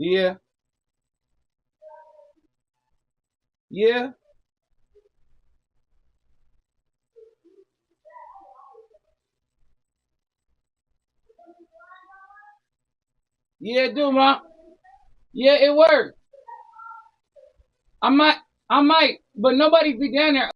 Yeah. Yeah. Yeah, it do, ma. Yeah, it worked. I might, but nobody be down there.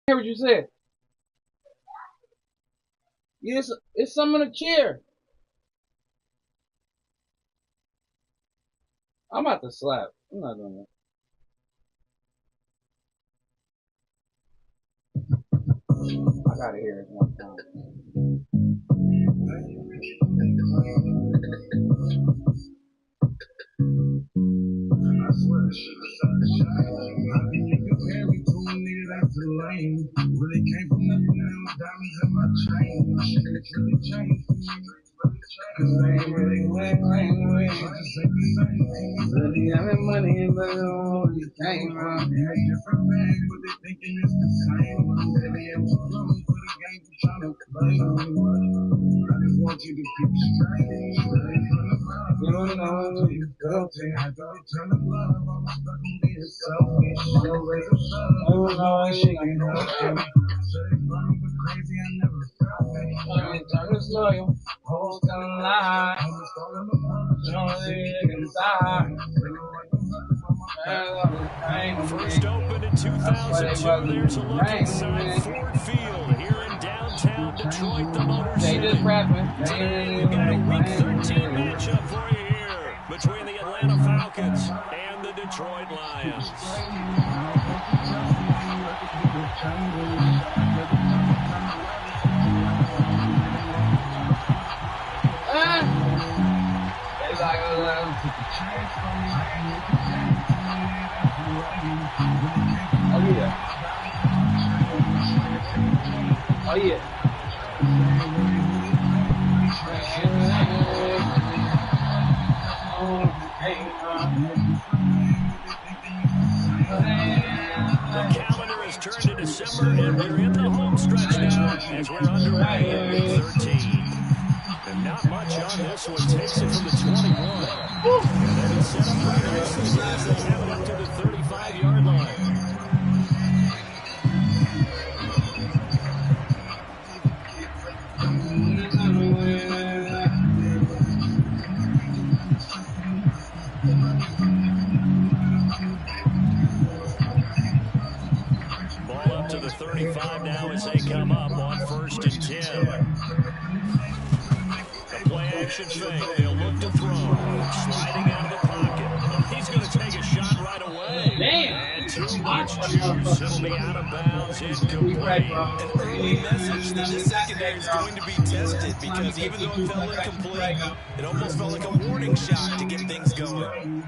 Hear what you said? Yes, it's some in the chair. I'm about to slap. I'm not doing that. I gotta hear it one time. I swear this shit is sunshine. How can you compare me to a nigga that's a lame? Really came from nothing, now diamonds in my chain. Shit really changed. Cause I ain't really winning. Just ain't the same. Really having money, but I don't know where you came from. Yeah, different bag, but they thinking it's the same. Maybe I'm too grown for the game you trying to play. I just want you to keep straight. You don't know who you go to. I don't turn the love. I'm stuck in being selfish. No way to love. I don't know why she ain't helping. So they funny but crazy. I never felt it. I ain't turn this loyal. Hoes telling lies. I'm just falling apart. Don't live inside. First opened in 2002, there's a look inside Ford Field here in downtown Detroit, the Motor City. Today, we've got a Week 13 matchup for you here between the Atlanta Falcons and the Detroit Lions. Oh yeah. Oh yeah. The calendar has turned to December, and we're in the home stretch now as we're underway in Week 13. And not much on this one. Takes it from the 21. And they've been set up pretty nicely here as they have it up to the 35-yard line. Ball up to the 35 now as they come up on 1st and 10. A play-action fake. They'll look to throw. Sliding out of the pocket. He's going to take a shot right away. Damn. And too much juice. It'll be out of bounds. Incomplete. An early message that the secondary is going to be tested because even though it felt incomplete, it almost felt like a warning shot to get things going.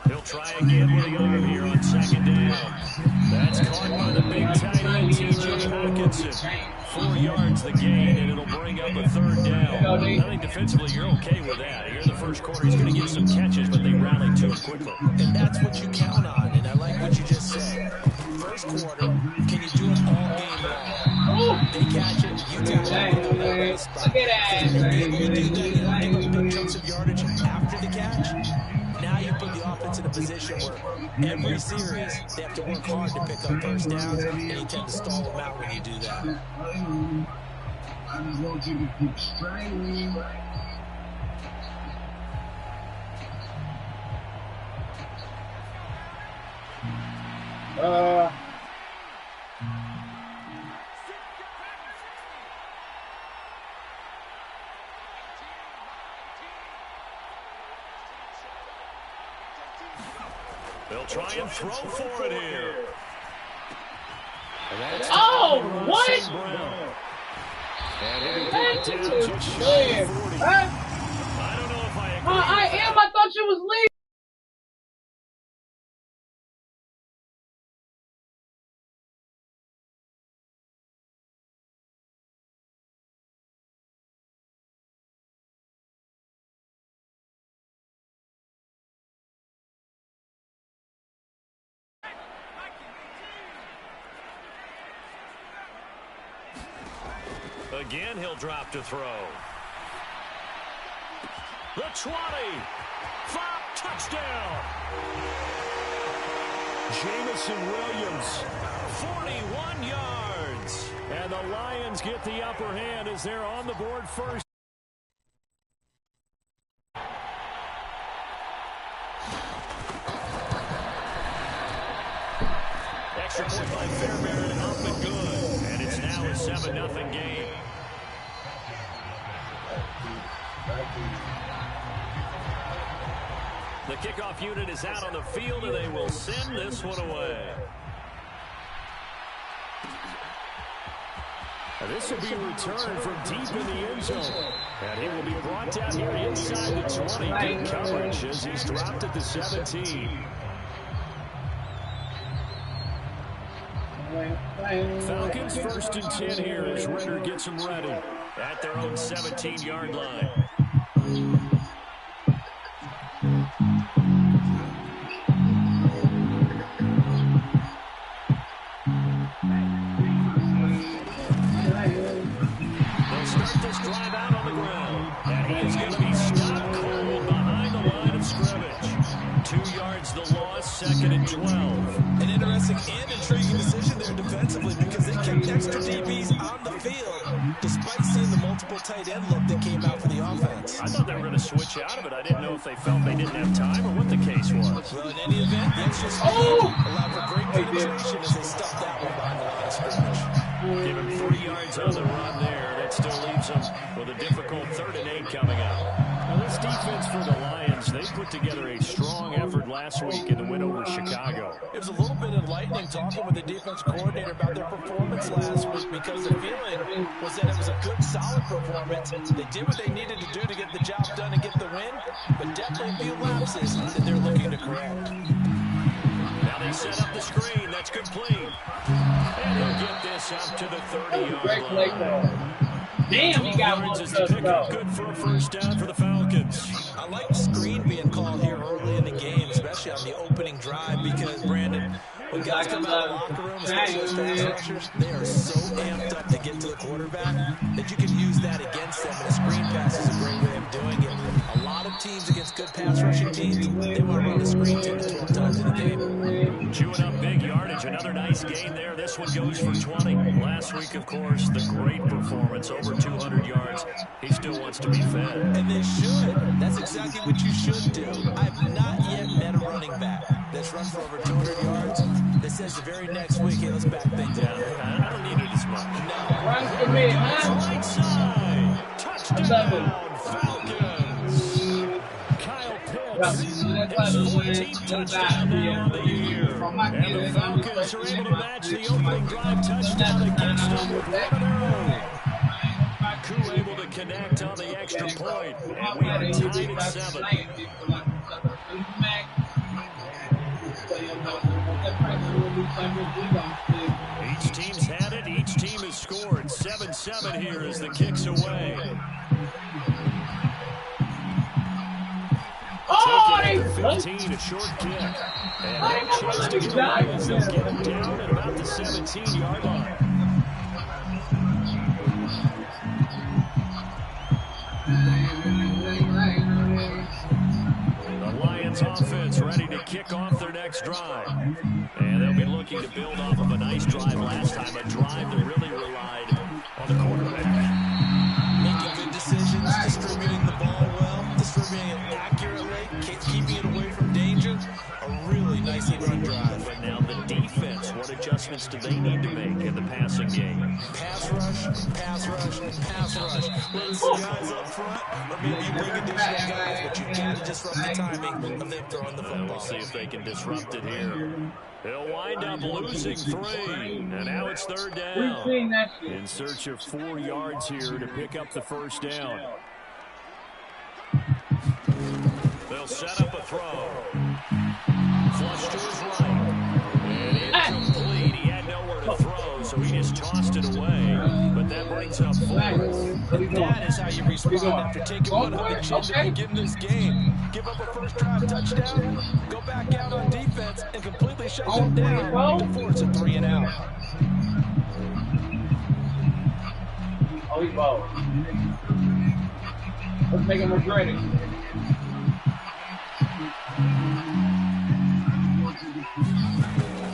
He'll try again with the arm here on 2nd down. That's caught by the big tight end, T.J. Hawkinson. 4 yards the gain, and it'll bring up a 3rd down. I think defensively you're okay with that. Here in the first quarter, he's going to get some catches, but they rallied to him quickly. And that's what you count on, and I like what you just said. First quarter, can you do it all game long? They catch it, you take it. Look at that. If you're able to do that, you don't give up big chunks of yardage after the catch. Now you put the offense in a position where every series they have to work hard to pick up first downs, and you tend to stall them out when you do that. I just want you to keep straight. They'll try and throw for it here. Oh, what? And it'll be down just shy of 40. I don't know if I agree. I thought you was leaving. Again, he'll drop to throw. The 20. 5, touchdown. Jamison Williams, 41 yards. And the Lions get the upper hand as they're on the board first. Extra point by Fairbairn, up and good. And it's now a 7-0 game. The kickoff unit is out on the field, and they will send this one away. And this will be returned from deep in the end zone. And he will be brought down here inside the 20. Good coverage as he's dropped at the 17. Falcons 1st and 10 here as Ritter gets them ready at their own 17-yard line. They'll start this drive out on the ground, and he is going to be stopped cold behind the line of scrimmage. 2 yards the loss, 2nd and 12. An interesting and intriguing decision there defensively because they kept extra DBs on the field despite seeing the multiple tight end look that came out for the offense. I thought they were going to switch out of it. I didn't know if they felt they didn't have time or what the case was. Well, in any event, the extra speed allowed for great penetration as they stuffed that one behind the line of scrimmage. Give him 3 yards on the run there. That still leaves him with a difficult 3rd and 8 coming up. Now, this defense for the Lions, they put together a strong effort last week in the win over Chicago. It was a little bit enlightening talking with the defense coordinator about their performance last week because the feeling was that it was a good, solid performance. They did what they needed to do to get the job done and get the win, but definitely a few lapses that they're looking to correct. Now they set up the screen. That's complete. And he'll get this up to the 30-yard line. Damn, he got one touchdown. Good for a 1st down for the Falcons. I like the screen being called here early in the game, especially on the opening drive, because, Brandon, when guys come out of the locker room, especially as pass rushers, they are so amped up to get to the quarterback that you can use that against them, and a screen pass is a great way of doing it. A lot of teams against good pass rushing teams, they want to run a screen 10 to 12 times in the game. Chewing up big yardage. Another nice game there. This one goes for 20. Last week, of course, the great performance, over 200 yards. He still wants to be fed. And they should. That's exactly what you should do. I've not yet met a running back that's run for over 200 yards that says the very next week, hey, let's back things down. I don't need it as much. No. Run for me, huh? Right side. Touchdown, Falcons. Kyle Pitts, his 14th touchdown now of the year. And the Falcons are able to match the opening drive touchdown against them with one of their own. Koo able to connect on the extra point, and we are tied at 7. Each team's had it. Each team has scored. 7-7 here as the kick's away. Oh, Taking it at the 15, a short kick. And no chance to get away as they'll get him down at about the 17-yard line. The Lions offense ready to kick off their next drive. And they'll be looking to build off of a nice drive last time, a drive that really relied on the quarterback. whether it's the guys up front or maybe you bring additional guys, but you got to disrupt the timing of them throwing the football. We'll see if they can disrupt it here. He'll wind up losing 3, and now it's 3rd down. In search of 4 yards here to pick up the 1st down. They'll set up a throw. Flush to his right. And incomplete. He had nowhere to throw, so he just tossed it away. But that brings up 4. That is how you respond after taking one on the chin to begin this game. Give up a first drive touchdown, go back out on defense, and completely shut them down to force a 3 and out. Oh, he's ball. Let's make him regret it.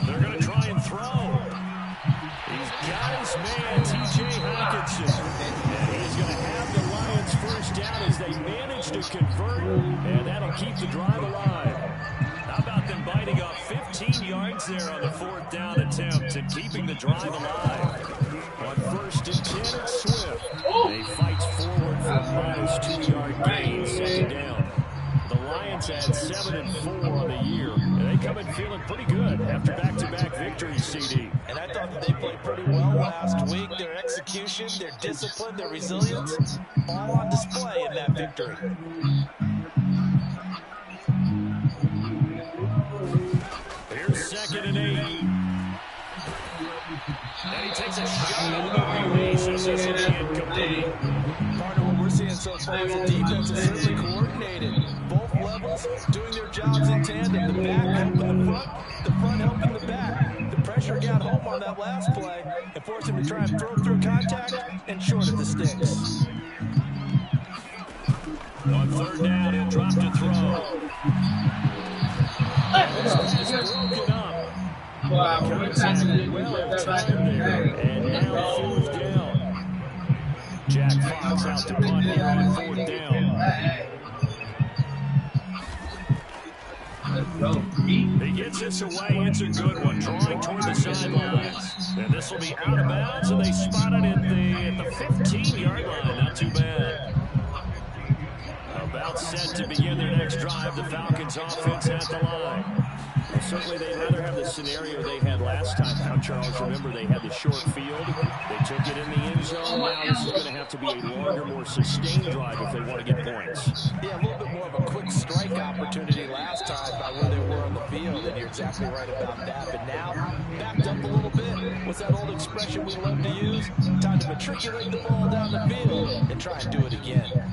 They're going to try and throw. He's got his man, T.J. Hawkinson. And he's going to have the Lions 1st down as they manage to convert. And that'll keep the drive alive. How about them biting off 15 yards there on the 4th down attempt and keeping the drive alive? On 1st and 10, it's Swift. He fights forward for a modest 2-yard gain, 2nd down. The Lions had 7 and 4 on the year, and they come in feeling pretty good after back-to-back victories, CD. And I thought that they played pretty well last week. Their execution, their discipline, their resilience, all on display in that victory. Here's 2nd and 8. And he takes a shot on the release. This is incomplete. Part of what we're seeing so far is the defense is certainly coordinated. Both levels doing their jobs in tandem. The back helping the front helping the back. The pressure got home on that last play and forced him to try and throw through contact and short of the sticks. On 3rd down, he'll drop to throw. This is broken up. Contact well timed there, and now 4th down. Jack Fox out to punt here on 4th down. He gets this away. It's a good one, drawing toward the sidelines. And this will be out of bounds, and they spot it at the 15-yard line. Not too bad. About set to begin their next drive. The Falcons offense at the line. Well, certainly they'd rather have the scenario they had last time. Now, Charles, remember they had the short field. They took it in the end zone. Now this is going to have to be a longer, more sustained drive if they want to get points. Yeah, a little bit more of a quick strike opportunity last time by where they were on the field, and you're exactly right about that. But now, backed up a little bit. What's that old expression we love to use? Time to matriculate the ball down the field and try and do it again.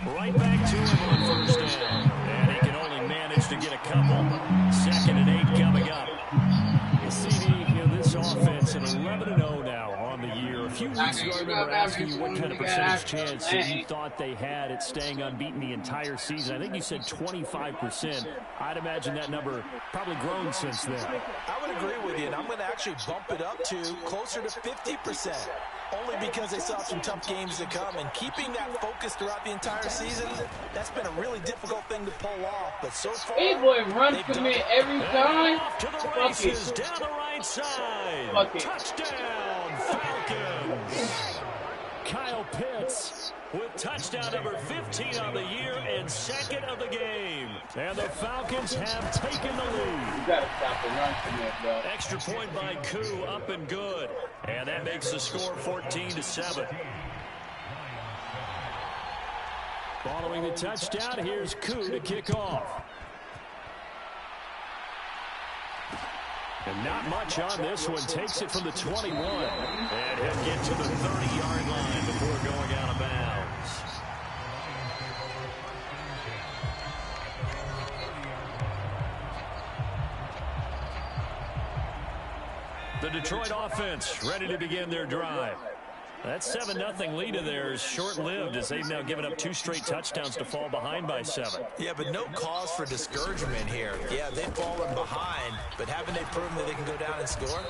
Right back to him on 1st down. And he can only manage to get a couple. 2nd and 8 coming up. CD, this offense at 11-0 now on the year. A few weeks ago, I remember asking you what kind of percentage chance that you thought they had at staying unbeaten the entire season. I think you said 25%. I'd imagine that number probably grown since then. I would agree with you, and I'm going to actually bump it up to closer to 50%. Only because they saw some tough games to come, and keeping that focus throughout the entire season, that's been a really difficult thing to pull off. But so far, Hey boy, run commit every time. To the races, down the right side. Touchdown, Falcons. Kyle Pitts with touchdown number 15 on the year and 2nd of the game. And the Falcons have taken the lead. You gotta stop the run commit, bro. Extra point by Koo, up and good. And that makes the score 14-7. Following the touchdown, here's Koo to kick off. And not much on this one. Takes it from the 21. And he'll get to the 30-yard line before going out of bounds. The Detroit offense ready to begin their drive. That 7-0 lead of theirs short-lived as they've now given up 2 straight touchdowns to fall behind by 7. Yeah, but no cause for discouragement here. Yeah, they've fallen behind, but haven't they proven that they can go down and score?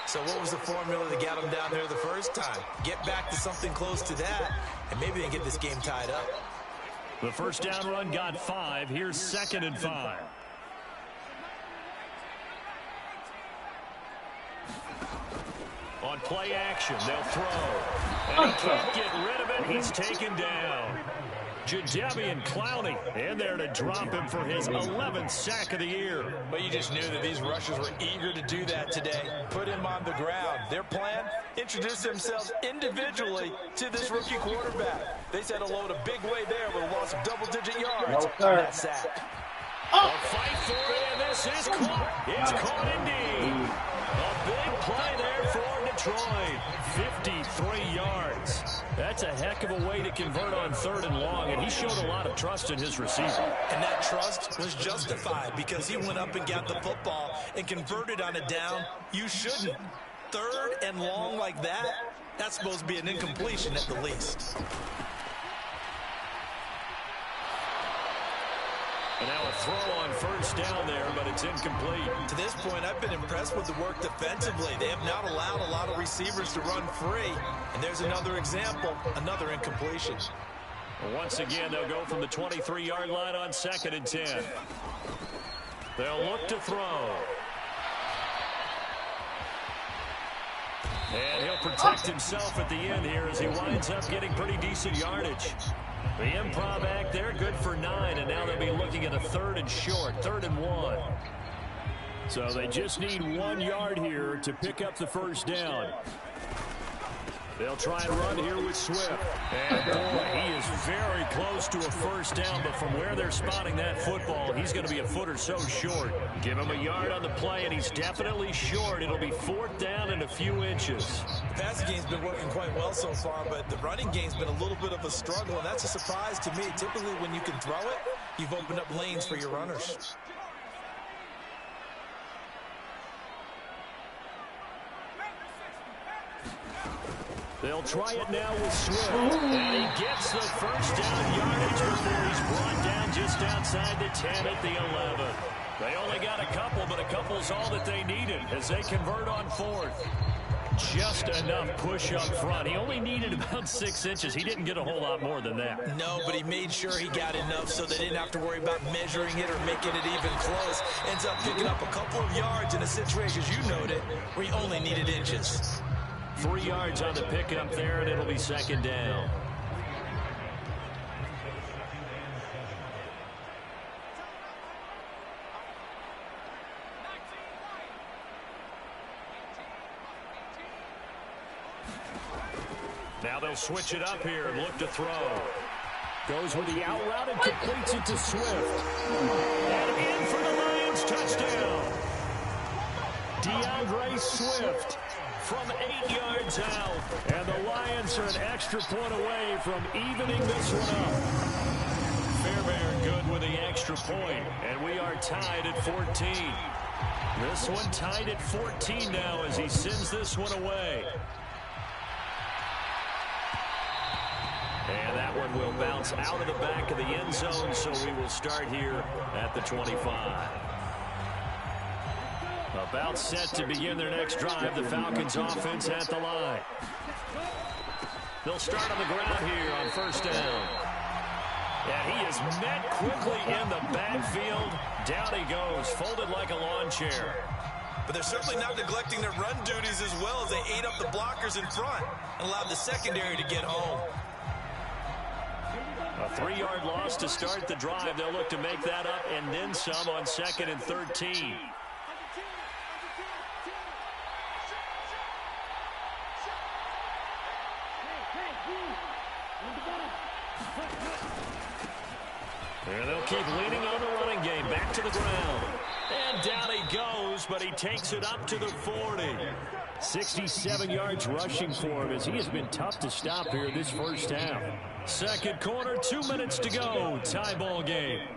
So what was the formula that got them down there the first time? Get back to something close to that, and maybe they can get this game tied up. The first down run got 5. Here's 2nd and 5. play action. They'll throw. And he can't get rid of it. He's taken down. Jadeveon Clowney in there to drop him for his 11th sack of the year. But you just knew that these rushers were eager to do that today. Put him on the ground. Their plan, introduce themselves individually to this rookie quarterback. They said hello in a big way there with a loss of double-digit yards. That sack. A fight for it, and this is caught. It's caught indeed. A big play there for Detroit. 53 yards. That's a heck of a way to convert on 3rd and long, and he showed a lot of trust in his receiver. And that trust was justified because he went up and got the football and converted on a down. You shouldn't. 3rd and long like that, that's supposed to be an incompletion at the least. And now a throw on 1st down there, but it's incomplete. To this point, I've been impressed with the work defensively. They have not allowed a lot of receivers to run free. And there's another example, another incompletion. Once again, they'll go from the 23-yard line on 2nd and 10. They'll look to throw. And he'll protect himself at the end here as he winds up getting pretty decent yardage. The improv act there, good for 9, and now they'll be looking at a 3rd and short, 3rd and 1. So they just need 1 yard here to pick up the 1st down. They'll try and run here with Swift. And boy, he is very close to a 1st down, but from where they're spotting that football, he's going to be a foot or so short. Give him a yard on the play, and he's definitely short. It'll be 4th down and a few inches. The passing game's been working quite well so far, but the running game's been a little bit of a struggle, and that's a surprise to me. Typically, when you can throw it, you've opened up lanes for your runners. They'll try it now with Swift. And he gets the 1st down yardage before he's brought down just outside the 10 at the 11. They only got a couple, but a couple's all that they needed as they convert on 4th. Just enough push up front. He only needed about 6 inches. He didn't get a whole lot more than that. No, but he made sure he got enough so they didn't have to worry about measuring it or making it even close. Ends up picking up a couple of yards in a situation, as you noted, where he only needed inches. 3 yards on the pickup there, and it'll be 2nd down. Now they'll switch it up here and look to throw. Goes with the out route and completes it to Swift. And in for the Lions, touchdown. DeAndre Swift from 8 yards out. And the Lions are an extra point away from evening this one up. Fairbairn good with the extra point, and we are tied at 14. This one tied at 14 now as he sends this one away. And that one will bounce out of the back of the end zone, so we will start here at the 25. About set to begin their next drive, the Falcons offense at the line. They'll start on the ground here on 1st down. And he is met quickly in the backfield. Down he goes, folded like a lawn chair. But they're certainly not neglecting their run duties as well as they ate up the blockers in front and allowed the secondary to get home. A 3-yard loss to start the drive. They'll look to make that up and then some on 2nd and 13. And they'll keep leaning on the running game. Back to the ground. And down he goes, but he takes it up to the 40. 67 yards rushing for him as he has been tough to stop here this first half. Second quarter, 2 minutes to go. Tie ball game.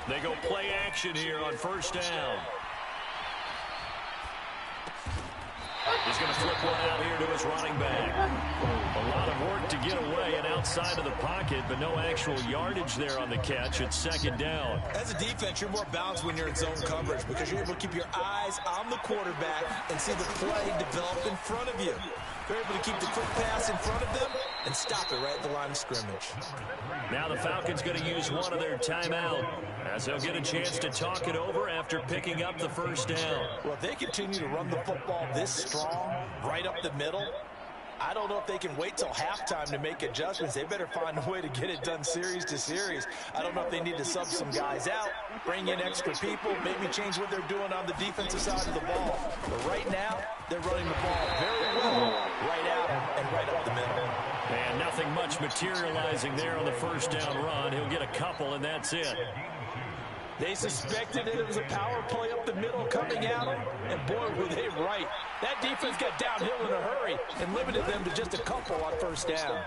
They go play action here on 1st down. He's going to flip one out here to his running back. A A lot of work to get away and outside of the pocket, but no actual yardage there on the catch. It's second down. As a defense, you're more balanced when you're in zone coverage because you're able to keep your eyes on the quarterback and see the play develop in front of you. You're able to keep the quick pass in front of them and stop it right at the line of scrimmage. Now the Falcons going to use one of their timeout as they'll get a chance to talk it over after picking up the first down. Well, if they continue to run the football this strong, right up the middle, I don't know if they can wait till halftime to make adjustments. They better find a way to get it done series to series. I don't know if they need to sub some guys out, bring in extra people, maybe change what they're doing on the defensive side of the ball. But right now, they're running the ball very well, right out and right up the middle. And nothing much materializing there on the first down run. He'll get a couple, and that's it. They suspected that it was a power play up the middle coming at them, and boy, were they right. That defense got downhill in a hurry and limited them to just a couple on first down.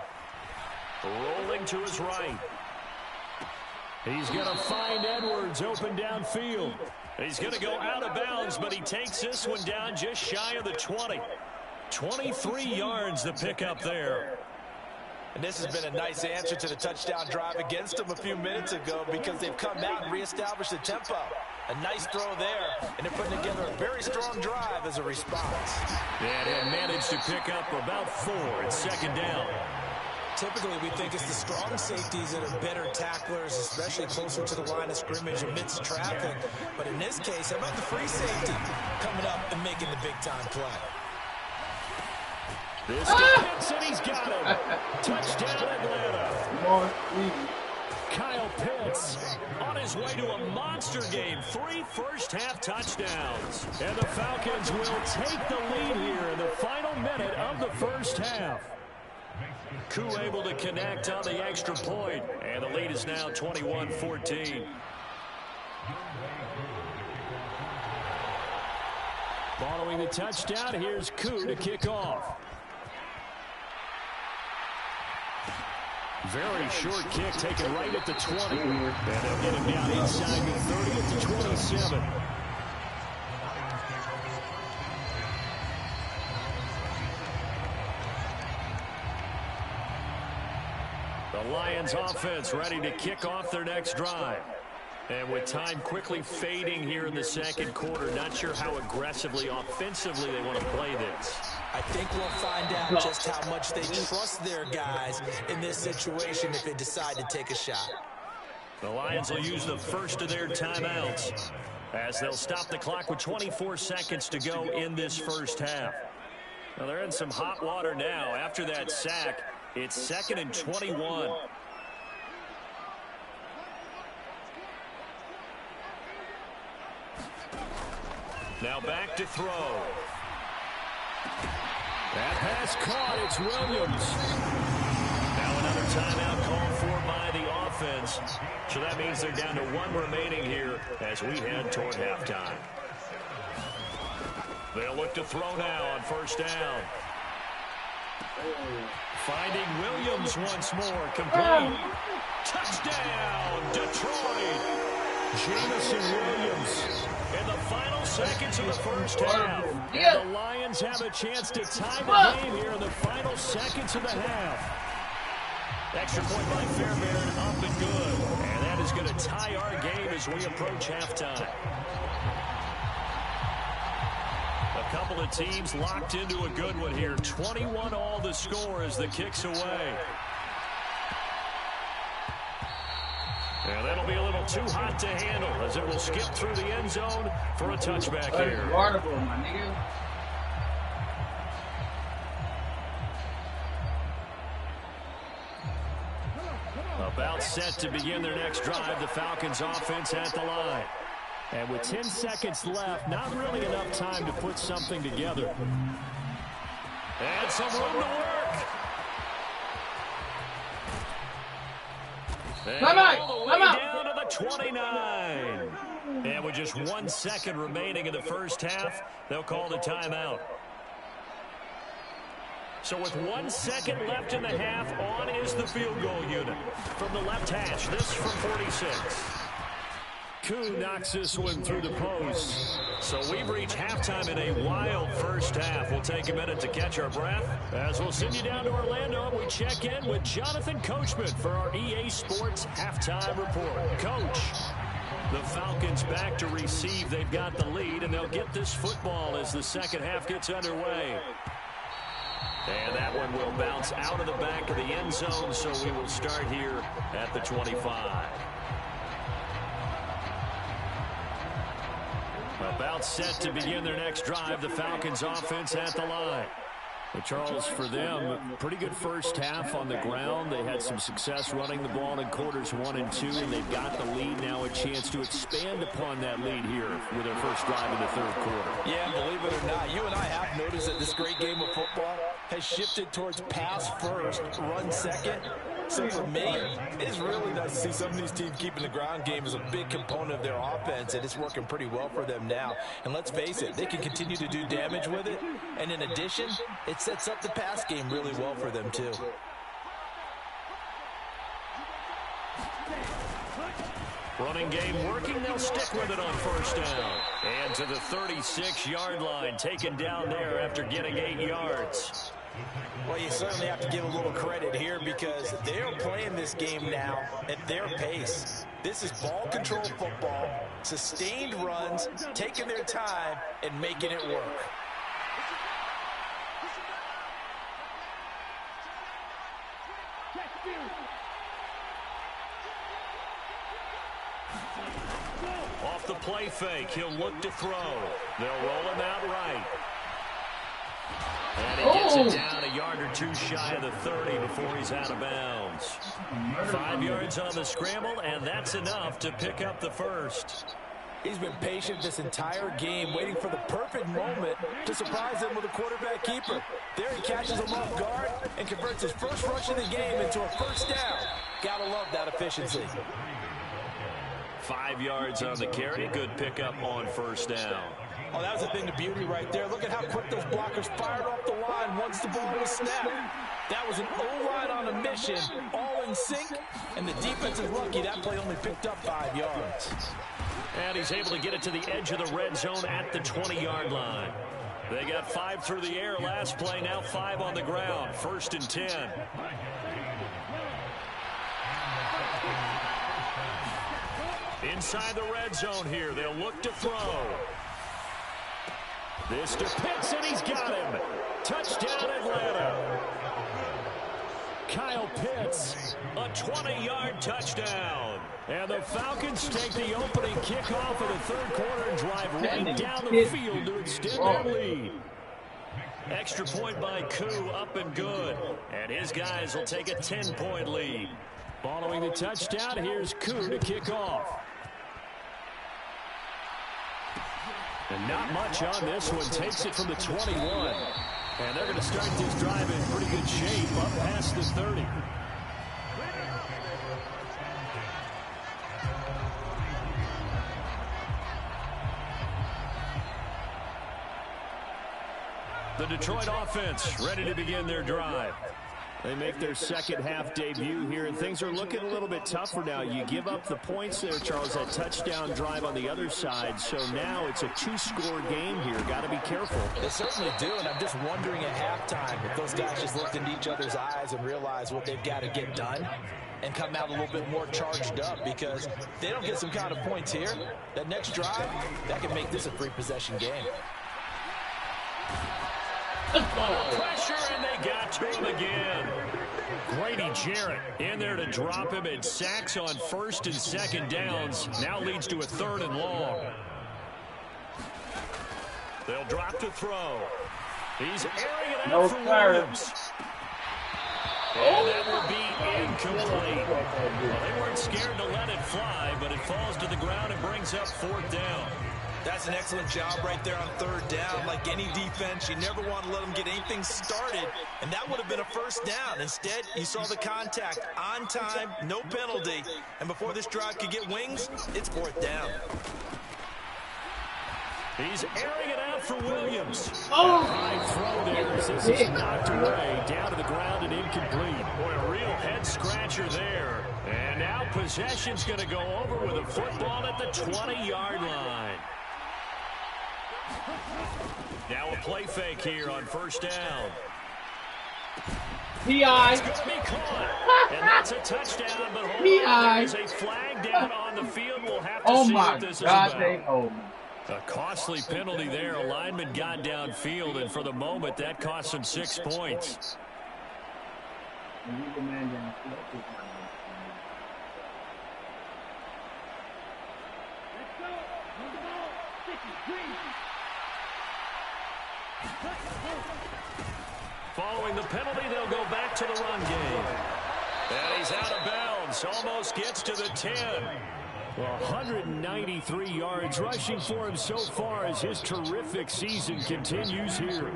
Rolling to his right. He's going to find Edwards open downfield. He's going to go out of bounds, but he takes this one down just shy of the 20. 23 yards to pick up there. And this has been a nice answer to the touchdown drive against them a few minutes ago because they've come out and reestablished the tempo. A nice throw there, and they're putting together a very strong drive as a response. And they managed to pick up about 4 at second down. Typically, we think it's the strong safeties that are better tacklers, especially closer to the line of scrimmage amidst traffic. But in this case, how about the free safety coming up and making the big-time play? This Pitts, and he's got him. Touchdown, Atlanta. Kyle Pitts on his way to a monster game. 3 first-half touchdowns. And the Falcons will take the lead here in the final minute of the first half. Koo able to connect on the extra point. And the lead is now 21-14. Following the touchdown, here's Koo to kick off. Very short kick taken right at the 20. And they'll get him down inside the 30 at the 27. The Lions offense ready to kick off their next drive. And with time quickly fading here in the second quarter, not sure how aggressively, offensively they want to play this. I think we'll find out just how much they trust their guys in this situation if they decide to take a shot. The Lions will use the first of their timeouts as they'll stop the clock with 24 seconds to go in this first half. Now they're in some hot water now. After that sack, it's 2nd and 21. Now back to throw. That pass caught. It's Williams. Now another timeout called for by the offense. So that means they're down to 1 remaining here as we head toward halftime. They'll look to throw now on first down. Finding Williams once more. Complete. Touchdown, Detroit. Jamison Williams. In the final seconds of the first half. And the Lions have a chance to tie the game here in the final seconds of the half. Extra point by Fairbairn, up and good. And that is going to tie our game as we approach halftime. A couple of teams locked into a good one here. 21 all the score as the kick's away. And that'll be a little too hot to handle as it will skip through the end zone for a touchback here. About set to begin their next drive, the Falcons offense at the line. And with 10 seconds left, not really enough time to put something together. And some room to work. And all the way down to the 29. And with just 1 second remaining in the first half, they'll call the timeout. So with 1 second left in the half, on is the field goal unit. From the left hash, this from 46. Koo knocks this one through the post. So we've reached halftime in a wild first half. We'll take a minute to catch our breath as we'll send you down to Orlando and we check in with Jonathan Coachman for our EA Sports Halftime Report. Coach, the Falcons back to receive. They've got the lead, and they'll get this football as the second half gets underway. And that one will bounce out of the back of the end zone, so we will start here at the 25. About set to begin their next drive, the Falcons offense at the line. Well, Charles, for them, pretty good first half on the ground. They had some success running the ball in quarters 1 and 2, and they've got the lead now, a chance to expand upon that lead here with their first drive in the third quarter. Yeah, believe it or not, you and I have noticed that this great game of football has shifted towards pass first, run second. So for me, it's really nice to see some of these teams keeping the ground game as a big component of their offense, and it's working pretty well for them now. And let's face it, they can continue to do damage with it. And in addition, it sets up the pass game really well for them too. Running game working, they'll stick with it on first down. And to the 36-yard line, taken down there after getting 8 yards. Well, you certainly have to give a little credit here because they're playing this game now at their pace. This is ball control football, sustained runs, taking their time, and making it work. Off the play fake, he'll look to throw. They'll roll him out right. And he gets it down a yard or two shy of the 30 before he's out of bounds. 5 yards on the scramble, and that's enough to pick up the first. He's been patient this entire game, waiting for the perfect moment to surprise them with a quarterback keeper. There he catches him off guard and converts his first rush of the game into a first down. Gotta love that efficiency. 5 yards on the carry. Good pickup on first down. Oh, that was a thing of beauty right there. Look at how quick those blockers fired off the line once the ball was snapped. That was an O-line on a mission, all in sync, and the defense is lucky that play only picked up 5 yards. And he's able to get it to the edge of the red zone at the 20-yard line. They got 5 through the air last play, now 5 on the ground. 1st and 10. Inside the red zone here, they'll look to throw. This to Pitts, and he's got him. Touchdown, Atlanta. Kyle Pitts, a 20-yard touchdown. And the Falcons take the opening kickoff of the third quarter and drive right down the field to extend their lead. Extra point by Koo, up and good. And his guys will take a 10-point lead. Following the touchdown, here's Koo to kick off. And not much on this one. Takes it from the 21. And they're going to start this drive in pretty good shape up past the 30. The Detroit offense ready to begin their drive. They make their second half debut here, and things are looking a little bit tougher now. You give up the points there, Charles, that touchdown drive on the other side. So now it's a 2-score game here. Got to be careful. They certainly do, and I'm just wondering at halftime if those guys just looked into each other's eyes and realized what they've got to get done and come out a little bit more charged up, because if they don't get some kind of points here, that next drive, that can make this a 3-possession game. Pressure, and they got to him again. Grady Jarrett in there to drop him, and sacks on 1st and 2nd downs. Now leads to a 3rd and long. They'll drop to throw. He's airing it out for Williams. And that will be incomplete. Well, they weren't scared to let it fly, but it falls to the ground and brings up 4th down. That's an excellent job right there on 3rd down. Like any defense, you never want to let them get anything started, and that would have been a 1st down. Instead, you saw the contact on time, no penalty, and before this drive could get wings, it's 4th down. He's airing it out for Williams. High throw there as this is knocked away, down to the ground and incomplete. Boy, a real head scratcher there. And now possession's going to go over with a football at the 20-yard line. Now a play fake here on first down. P.I. It's going to be caught. And that's a touchdown, but hold on, there's a flag down on the field. We'll have to see what this is about. A costly penalty there. A lineman got downfield, and for the moment, that cost him 6 points. Following the penalty, they'll go back to the run game. And he's out of bounds. Almost gets to the 10. Well, 193 yards rushing for him so far as his terrific season continues here.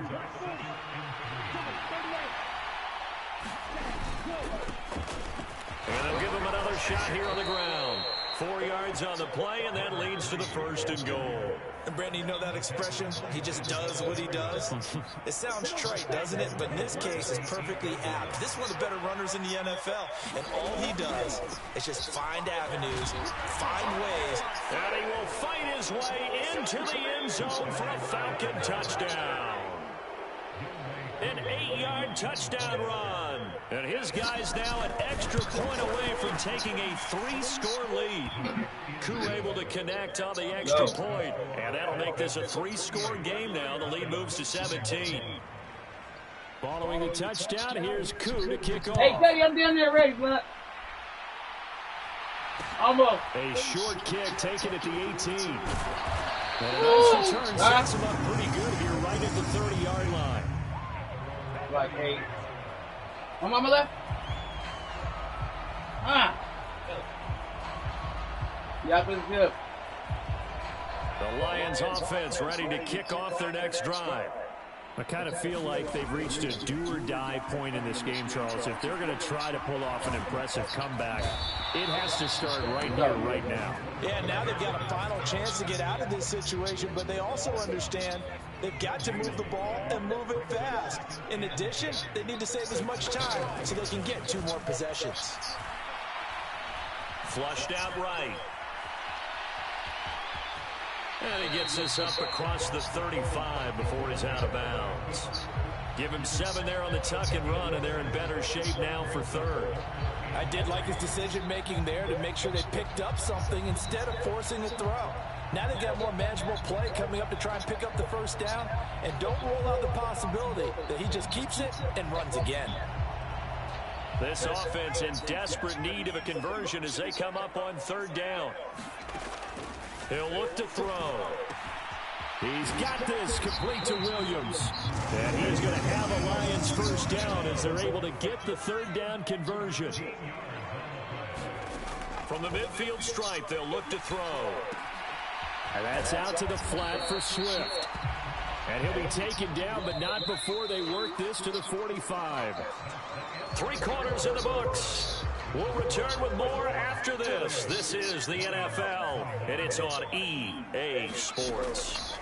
And they'll give him another shot here on the ground. 4 yards on the play, and that leads to the first and goal. And Brandon, you know that expression? He just does what he does. It sounds trite, doesn't it? But in this case, it's perfectly apt. This is one of the better runners in the NFL. And all he does is just find avenues, find ways. And he will fight his way into the end zone for a Falcon touchdown. An 8-yard touchdown run. And his guy's now an extra point away from taking a 3-score lead. Koo able to connect on the extra point. And that'll make this a 3-score game now. The lead moves to 17. Following the touchdown, here's Koo to kick off. Hey, Teddy, I'm down there ready, bud. Almost. A short kick taken at the 18. And a nice return sets him up pretty good here right at the 30-yard line. Like 8. I'm on my left. Yeah, it's good. The Lions offense ready to kick off their next drive. I kind of feel like they've reached a do-or-die point in this game, Charles. If they're going to try to pull off an impressive comeback, it has to start right here, right now. Yeah, now they've got a final chance to get out of this situation, but they also understand they've got to move the ball and move it fast. In addition, they need to save as much time so they can get 2 more possessions. Flushed out right. And he gets this up across the 35 before he's out of bounds. Give him 7 there on the tuck and run, and they're in better shape now for third. I did like his decision-making there to make sure they picked up something instead of forcing a throw. Now they've got more manageable play coming up to try and pick up the first down, and don't rule out the possibility that he just keeps it and runs again. This offense in desperate need of a conversion as they come up on third down. He'll look to throw. He's got this complete to Williams. And he's going to have a Lions first down as they're able to get the third down conversion. From the midfield stripe, they'll look to throw. And that's out to the flat for Swift. And he'll be taken down, but not before they work this to the 45. 3 quarters in the books. We'll return with more after this. This is the NFL, and it's on EA Sports.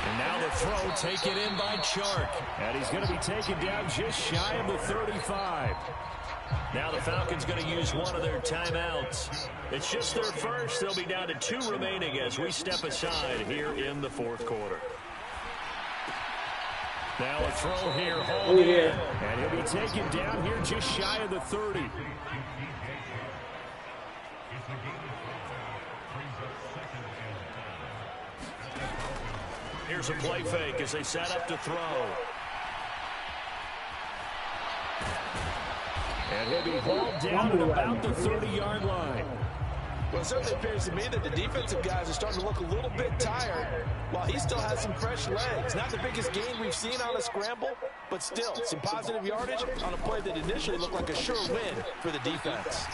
And now the throw taken in by Chark. And he's going to be taken down just shy of the 35. Now the Falcons going to use one of their timeouts. It's just their first. They'll be down to 2 remaining as we step aside here in the fourth quarter. Now a throw here, hauled in, and he'll be taken down here just shy of the 30. Here's a play fake as they set up to throw. And he'll be hauled down at about the 30-yard line. Well, it certainly appears to me that the defensive guys are starting to look a little bit tired while he still has some fresh legs. Not the biggest gain we've seen on a scramble, but still some positive yardage on a play that initially looked like a sure win for the defense.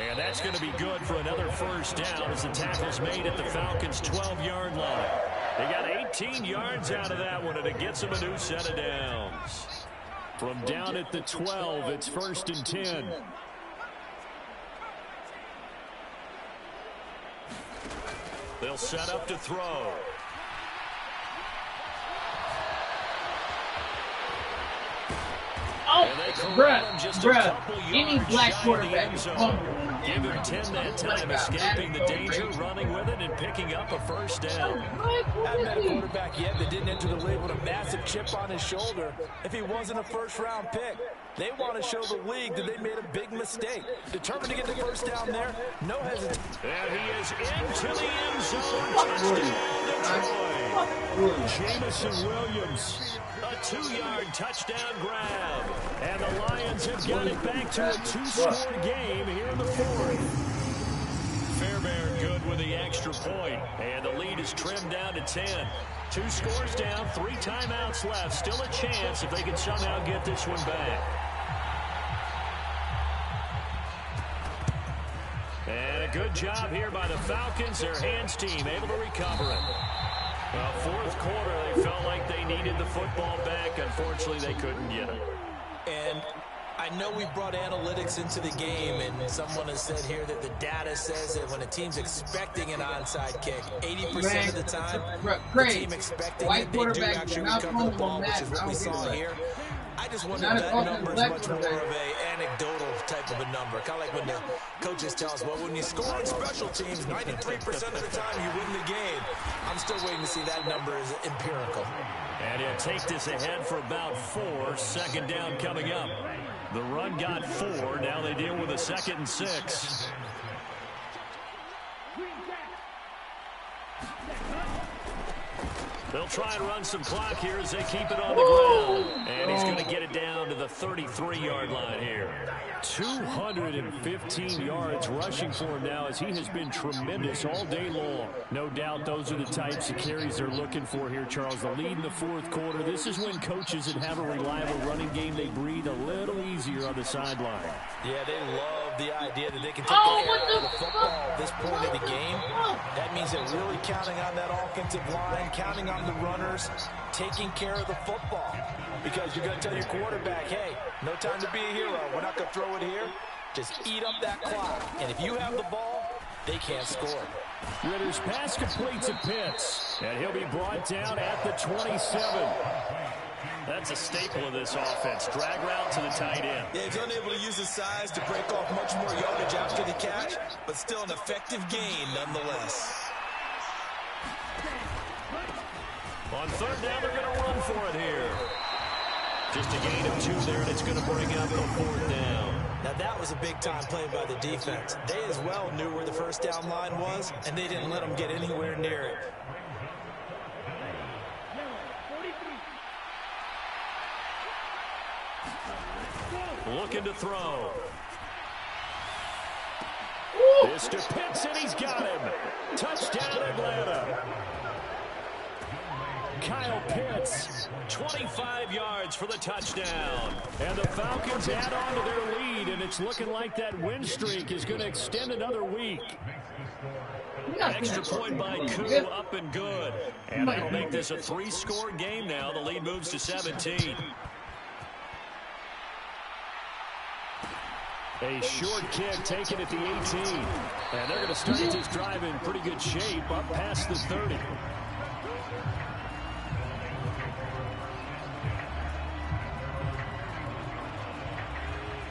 And that's going to be good for another first down as the tackle's made at the Falcons' 12-yard line. They got 18 yards out of that one, and it gets them a new set of downs. From down at the 12, it's 1st and 10. They'll set up to throw. And they corral him just a couple any yards black shy of the quarterback end is zone. fumble. Give him 10 that time, escaping the danger, running with it, and picking up a first down. Haven't had a quarterback yet that didn't enter the league with a massive chip on his shoulder if he wasn't a first-round pick. They want to show the league that they made a big mistake. Determined to get the first down there, no hesitation. And he is into the end zone. Touchdown, Detroit. Jamison Williams, a 2-yard touchdown grab. And the Lions have got it back to a 2-score game here in the fourth. Fairbairn good with the extra point. And the lead is trimmed down to 10. 2 scores down, 3 timeouts left. Still a chance if they can somehow get this one back. And a good job here by the Falcons. Their hands team able to recover it. Well, fourth quarter, they felt like they needed the football back. Unfortunately, they couldn't get it. And I know we brought analytics into the game, and someone has said here that the data says that when a team's expecting an onside kick, 80% of the time, the team expecting it, they do actually recover the ball, which is what we saw here. I just wonder if that number is much more of an anecdotal type of a number. Kind of like when the coaches tell us, well, when you score on special teams, 93% of the time you win the game. I'm still waiting to see that number is empirical. And he'll take this ahead for about 4. Second down coming up. The run got 4. Now they deal with a 2nd and 6. They'll try and run some clock here as they keep it on the ground. And he's going to get it down to the 33-yard line here. 215 yards rushing for him now as he has been tremendous all day long. No doubt those are the types of carries they're looking for here, Charles. The lead in the fourth quarter. This is when coaches that have a reliable running game, they breathe a little easier on the sideline. Yeah, they love the idea that they can take the air out of the football at this point of the game. That means they're really counting on that offensive line, counting on the runners, taking care of the football. Because you're going to tell your quarterback, hey, no time to be a hero. We're not going to throw it here. Just eat up that clock. And if you have the ball, they can't score. Ritter's pass completes at Pitts. And he'll be brought down at the 27. That's a staple of this offense. Drag route to the tight end. Yeah, he's unable to use his size to break off much more yardage after the catch, but still an effective gain nonetheless. On third down, they're going to run for it here. Just a gain of 2 there, and it's going to bring up the 4th down. Now, that was a big-time play by the defense. They as well knew where the first down line was, and they didn't let them get anywhere near it. Looking to throw. This to Pitts, and he's got him. Touchdown, Atlanta. Kyle Pitts, 25 yards for the touchdown. And the Falcons add on to their lead, and it's looking like that win streak is going to extend another week. Extra point by Koo, up and good. And that'll make this a 3-score game now. The lead moves to 17. A short kick taken at the 18. And they're going to start this drive in pretty good shape up past the 30.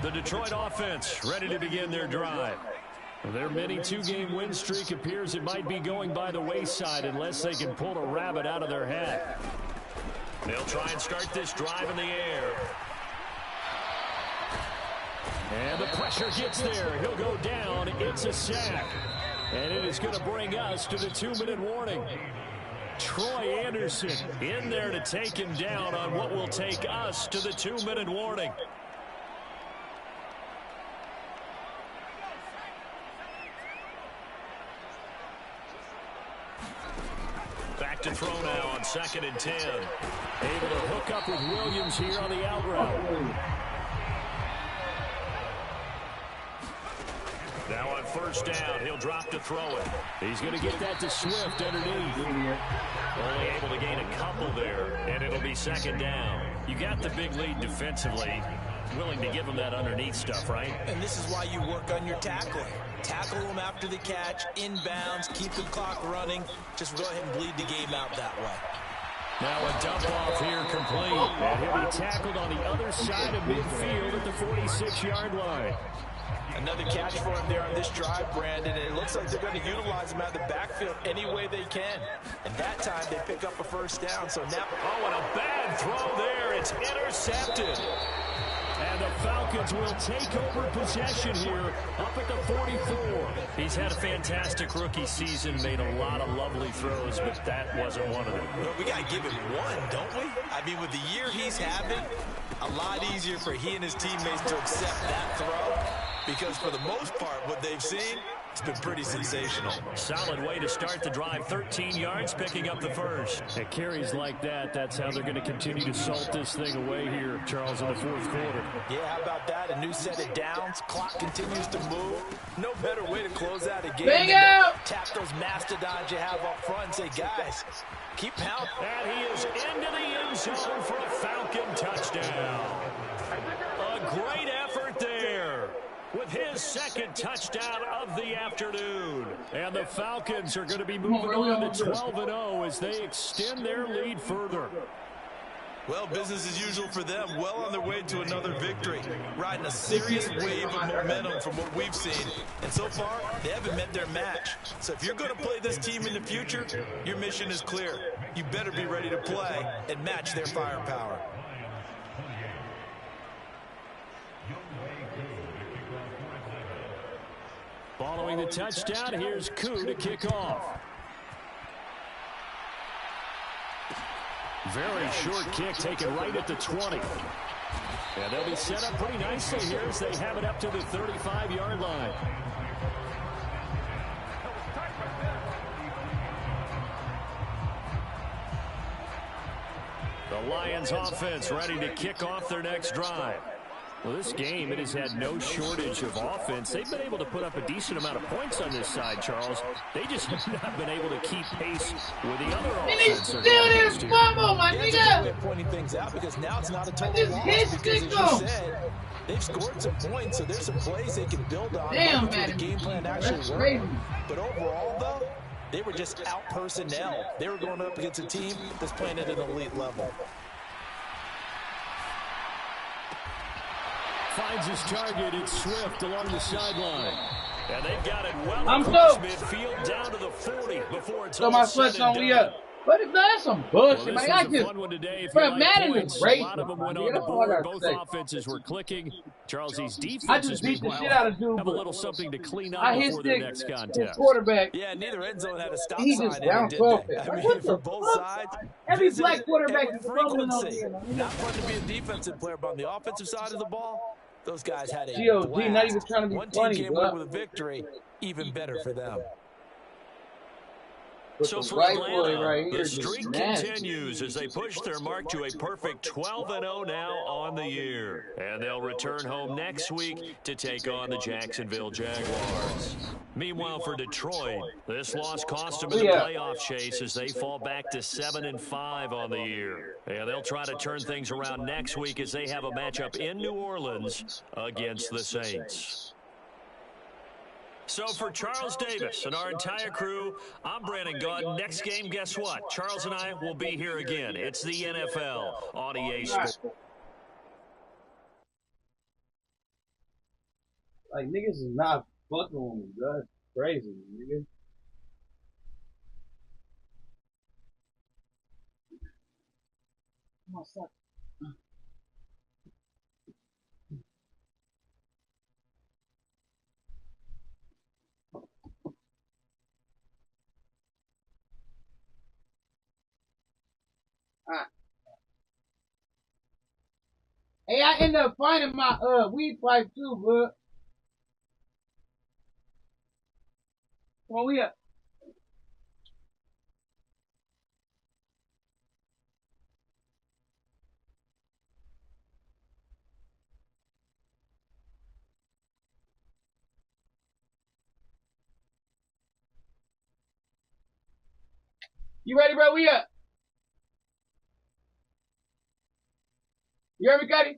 The Detroit offense ready to begin their drive. Their mini 2-game win streak appears it might be going by the wayside unless they can pull a rabbit out of their hat. They'll try and start this drive in the air. And the pressure gets there. He'll go down. It's a sack. And it is going to bring us to the 2-minute warning. Troy Anderson in there to take him down on what will take us to the 2-minute warning. Back to throw now on 2nd and 10. Able to hook up with Williams here on the out route. Now on first down, he'll drop to throw it. He's going to get that to Swift underneath. Only able to gain a couple there, and it'll be 2nd down. You got the big lead defensively. Willing to give him that underneath stuff, right? And this is why you work on your tackling. Tackle them after the catch, inbounds, keep the clock running. Just go ahead and bleed the game out that way. Now a dump off here complete. And he'll be tackled on the other side of midfield at the 46-yard line. Another catch for him there on this drive, Brandon, and it looks like they're going to utilize him out of the backfield any way they can. And that time they pick up a first down. So now, oh, and a bad throw there. It's intercepted. And the Falcons will take over possession here up at the 44. He's had a fantastic rookie season, made a lot of lovely throws, but that wasn't one of them. Well, we got to give him one, don't we? I mean, with the year he's having, a lot easier for he and his teammates to accept that throw. Because for the most part, what they've seen, it's been pretty sensational. Solid way to start the drive. 13 yards, picking up the first. At carries like that, that's how they're going to continue to salt this thing away here, Charles, in the fourth quarter. Yeah, how about that? A new set of downs. Clock continues to move. No better way to close out a game than to tap those mastodons you have up front and say, guys, keep pounding. And he is into the end zone for a Falcon touchdown. A great effort there, with his second touchdown of the afternoon. And the Falcons are going to be moving on to 12-0 as they extend their lead further. Well, business as usual for them. Well on their way to another victory. Riding a serious wave of momentum from what we've seen. And so far, they haven't met their match. So if you're going to play this team in the future, your mission is clear. You better be ready to play and match their firepower. Following the touchdown, here's Koo to kick off. Very short kick taken right at the 20. And they'll be set up pretty nicely here as they have it up to the 35-yard line. The Lions offense ready to kick off their next drive. Well, this game, it has had no shortage of offense. They've been able to put up a decent amount of points on this side, Charles. They just have not been able to keep pace with the other offense. Still there, fumble, my nigga. We're pointing things out because now it's not a total loss. Because as you said, they've scored some points, so there's some plays they can build on. Damn, man. The game plan actually worked. But overall, though, they were just out personnel. They were going up against a team that's playing at an elite level. Finds his target. It's Swift along the sideline. And they've got it well I'm across midfield down to the 40 before it's all my said sweat's on and me done. up. But if that's some bullshit, Well, man. I this was a just, fun one today. If bro, you like Madden points, is great. a lot of them went on the That's all I board. gotta Both say. offenses were clicking. Charles, these I defenses, just beat the meanwhile, shit out of dude. have a little something to clean up I hit before their stick next his contest. quarterback. Yeah, neither end zone had a stop He sign just in it, bounced did off they? it. I mean, What for the both fuck? sides, Every visited black quarterback it is with fumbling on frequency. there. Not fun to be a defensive player, but on the offensive side of the ball, those guys had a GOG, blast. not even trying to be One team funny, came bro. away with a victory, even better for them. So for white boy Atlanta, right here the is streak nasty. continues as they push their mark to a perfect 12-0 now on the year. And they'll return home next week to take on the Jacksonville Jaguars. Meanwhile, for Detroit, this loss cost them in the playoff chase as they fall back to 7-5 on the year. And they'll try to turn things around next week as they have a matchup in New Orleans against the Saints. So for Charles Davis and our entire crew, I'm Brandon Gaudin. Next game, guess what? Charles and I will be here again. It's the NFL on EA Sports. Like, niggas is not fucking with me, bro. That's crazy, nigga. Come on, stop. Hey, I ended up finding my weed pipe too, bro. Come on, we up. You ready, bro? We up. You heard me, Cuddy?